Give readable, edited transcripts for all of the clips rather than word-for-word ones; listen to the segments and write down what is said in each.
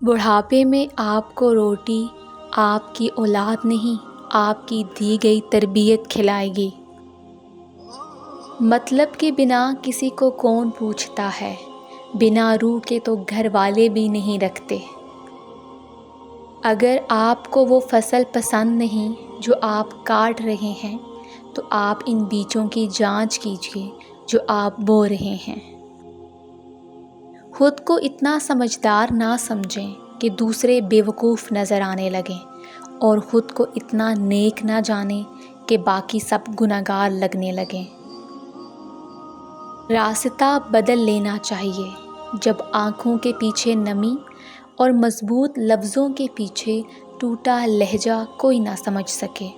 بڑھاپے میں آپ کو روٹی آپ کی اولاد نہیں، آپ کی دی گئی تربیت کھلائے گی۔ مطلب کے بنا کسی کو کون پوچھتا ہے، بنا روح کے تو گھر والے بھی نہیں رکھتے۔ اگر آپ کو وہ فصل پسند نہیں جو آپ کاٹ رہے ہیں تو آپ ان بیجوں کی جانچ کیجیے جو آپ بو رہے ہیں۔ خود کو اتنا سمجھدار نہ سمجھیں کہ دوسرے بیوقوف نظر آنے لگیں، اور خود کو اتنا نیک نہ جانیں کہ باقی سب گنہگار لگنے لگیں۔ راستہ بدل لینا چاہیے جب آنکھوں کے پیچھے نمی اور مضبوط لفظوں کے پیچھے ٹوٹا لہجہ کوئی نہ سمجھ سکے۔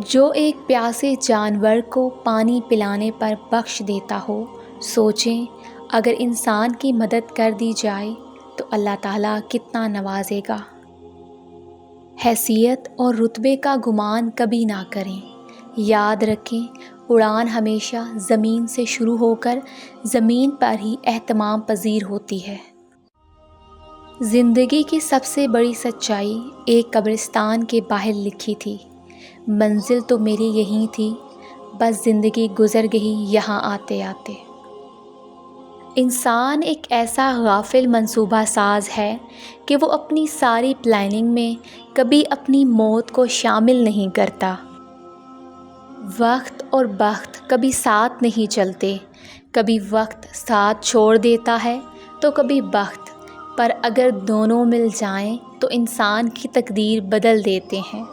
جو ایک پیاسے جانور کو پانی پلانے پر بخش دیتا ہو، سوچیں اگر انسان کی مدد کر دی جائے تو اللہ تعالیٰ کتنا نوازے گا۔ حیثیت اور رتبے کا گمان کبھی نہ کریں، یاد رکھیں اڑان ہمیشہ زمین سے شروع ہو کر زمین پر ہی اہتمام پذیر ہوتی ہے۔ زندگی کی سب سے بڑی سچائی ایک قبرستان کے باہر لکھی تھی، منزل تو میری یہی تھی، بس زندگی گزر گئی یہاں آتے آتے۔ انسان ایک ایسا غافل منصوبہ ساز ہے کہ وہ اپنی ساری پلاننگ میں کبھی اپنی موت کو شامل نہیں کرتا۔ وقت اور بخت کبھی ساتھ نہیں چلتے، کبھی وقت ساتھ چھوڑ دیتا ہے تو کبھی بخت، پر اگر دونوں مل جائیں تو انسان کی تقدیر بدل دیتے ہیں۔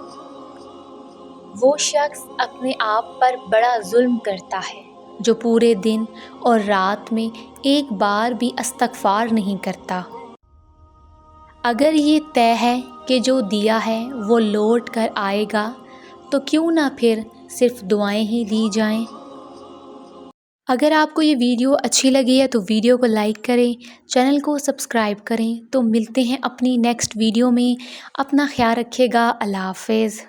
وہ شخص اپنے آپ پر بڑا ظلم کرتا ہے جو پورے دن اور رات میں ایک بار بھی استغفار نہیں کرتا۔ اگر یہ طے ہے کہ جو دیا ہے وہ لوٹ کر آئے گا تو کیوں نہ پھر صرف دعائیں ہی دی جائیں۔ اگر آپ کو یہ ویڈیو اچھی لگی ہے تو ویڈیو کو لائک کریں، چینل کو سبسکرائب کریں۔ تو ملتے ہیں اپنی نیکسٹ ویڈیو میں، اپنا خیال رکھیے گا، اللہ حافظ۔